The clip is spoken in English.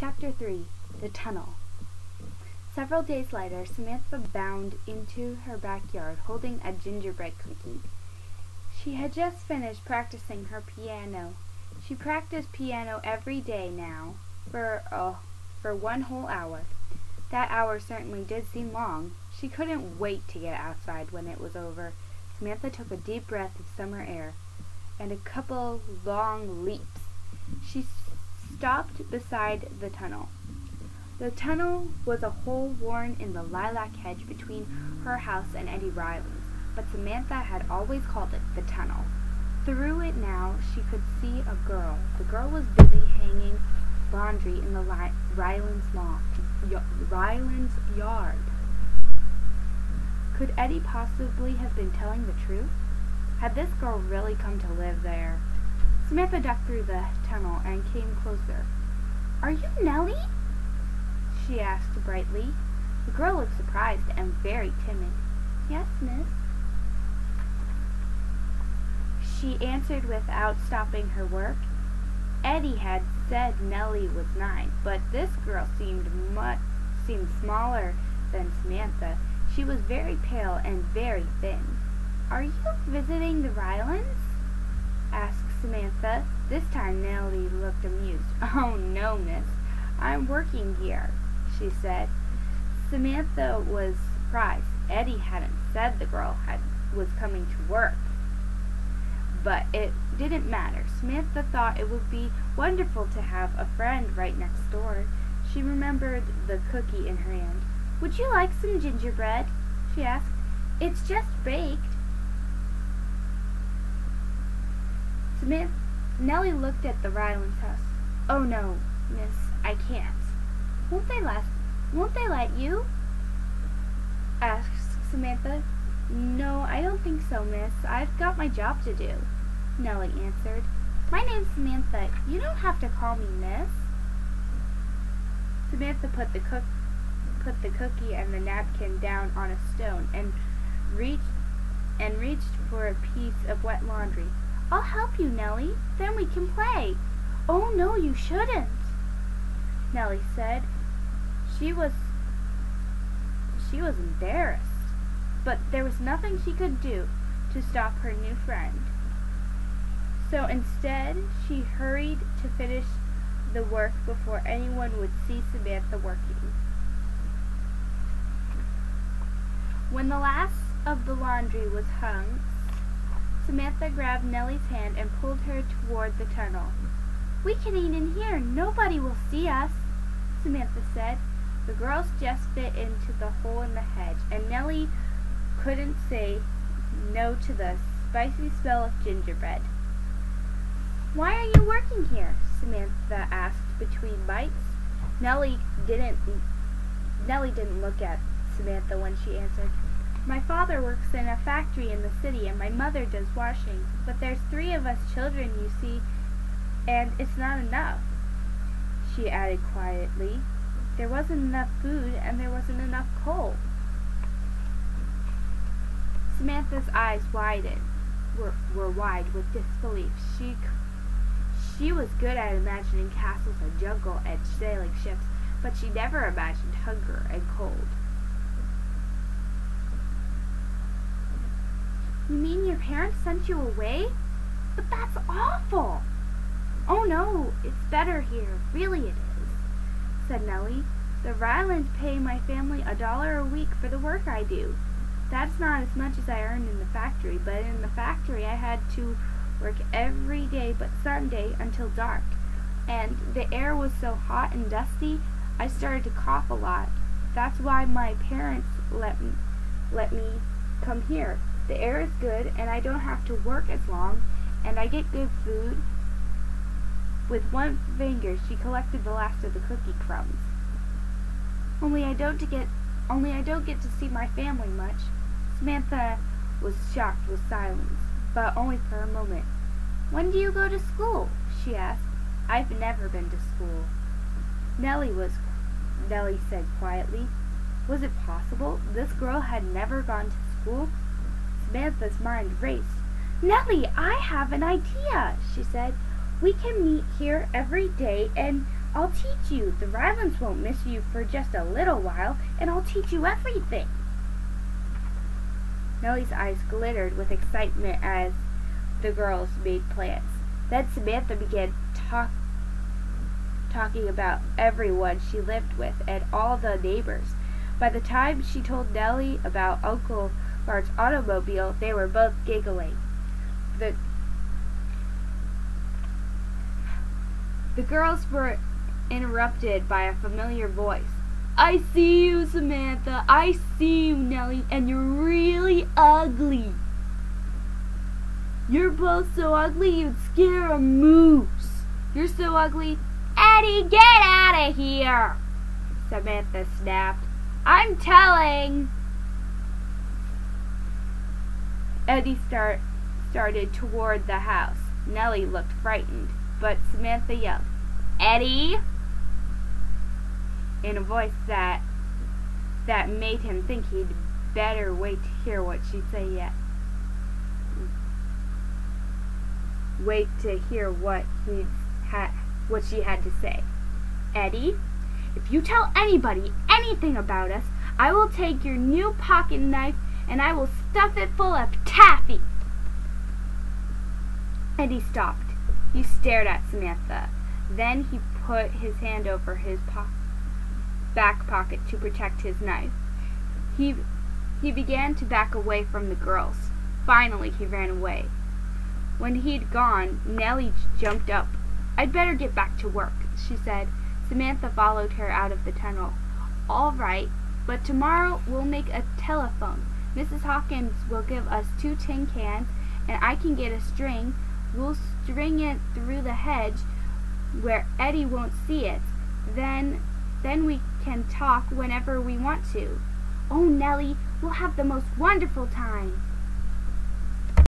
Chapter 3 The Tunnel. Several days later, Samantha bounded into her backyard holding a gingerbread cookie. She had just finished practicing her piano. She practiced piano every day now for 1 whole hour. That hour certainly did seem long. She couldn't wait to get outside when it was over. Samantha took a deep breath of summer air and a couple long leaps. She stopped beside the tunnel. The tunnel was a hole worn in the lilac hedge between her house and Eddie Riley's, but Samantha had always called it the tunnel. Through it now she could see a girl. The girl was busy hanging laundry in the Ryland's yard. Could Eddie possibly have been telling the truth? Had this girl really come to live there? Samantha ducked through the tunnel and came closer. "Are you Nellie?" she asked brightly. The girl looked surprised and very timid. "Yes, miss," she answered without stopping her work. Eddie had said Nellie was 9, but this girl seemed smaller than Samantha. She was very pale and very thin. "Are you visiting the Rylands?" asked Samantha. This time Nellie looked amused. "Oh, no, miss. I'm working here," she said. Samantha was surprised. Eddie hadn't said the girl was coming to work. But it didn't matter. Samantha thought it would be wonderful to have a friend right next door. She remembered the cookie in her hand. "Would you like some gingerbread?" she asked. "It's just baked." Nellie looked at the Rylands house. "Oh no, miss, I can't." Won't they let you?" asked Samantha. "No, I don't think so, miss. I've got my job to do," Nellie answered. "My name's Samantha. You don't have to call me miss." Samantha put the cookie and the napkin down on a stone and reached for a piece of wet laundry. "I'll help you, Nellie. Then we can play." "Oh, no, you shouldn't," Nellie said. She was embarrassed, but there was nothing she could do to stop her new friend. So instead, she hurried to finish the work before anyone would see Samantha working. When the last of the laundry was hung, Samantha grabbed Nellie's hand and pulled her toward the tunnel. "We can eat in here. Nobody will see us," Samantha said. The girls just fit into the hole in the hedge, and Nellie couldn't say no to the spicy smell of gingerbread. "Why are you working here?" Samantha asked between bites. Nellie didn't look at Samantha when she answered. "My father works in a factory in the city, and my mother does washing. But there's 3 of us children, you see, and it's not enough," she added quietly. "There wasn't enough food, and there wasn't enough coal." Samantha's eyes were wide with disbelief. She was good at imagining castles and jungle and sailing ships, but she never imagined hunger and cold. "You mean your parents sent you away? But that's awful!" "Oh no, it's better here. Really it is," said Nellie. "The Rylands pay my family $1 a week for the work I do. That's not as much as I earned in the factory, but in the factory I had to work every day but Sunday until dark. And the air was so hot and dusty, I started to cough a lot. That's why my parents let me come here. The air is good, and I don't have to work as long, and I get good food." With one finger, she collected the last of the cookie crumbs. Only I don't get to see my family much." Samantha was shocked with silence, but only for a moment. "When do you go to school?" she asked. "I've never been to school," Nellie said quietly. Was it possible this girl had never gone to school? Samantha's mind raced. "Nellie, I have an idea," she said. "We can meet here every day and I'll teach you. The Rylands won't miss you for just a little while, and I'll teach you everything." Nellie's eyes glittered with excitement as the girls made plans. Then Samantha began talking about everyone she lived with and all the neighbors. By the time she told Nellie about Uncle Bart's automobile, they were both giggling. The girls were interrupted by a familiar voice. "I see you, Samantha. I see you, Nellie, and you're really ugly. You're both so ugly you'd scare a moose. You're so ugly. Eddie, get out of here!" Samantha snapped. "I'm telling." Eddie started toward the house. Nellie looked frightened, but Samantha yelled, "Eddie!" in a voice that made him think he'd better wait to hear what she'd say yet. Wait to hear what she had to say. "Eddie, if you tell anybody anything about us, I will take your new pocket knife and I will stuff it full of taffy." Eddie stopped. He stared at Samantha. Then he put his hand over his back pocket to protect his knife. He began to back away from the girls. Finally, he ran away. When he'd gone, Nellie jumped up. "I'd better get back to work," she said. Samantha followed her out of the tunnel. "All right, but tomorrow we'll make a telephone. Mrs. Hawkins will give us 2 tin cans, and I can get a string. We'll string it through the hedge where Eddie won't see it. Then we can talk whenever we want to. Oh, Nellie, we'll have the most wonderful time."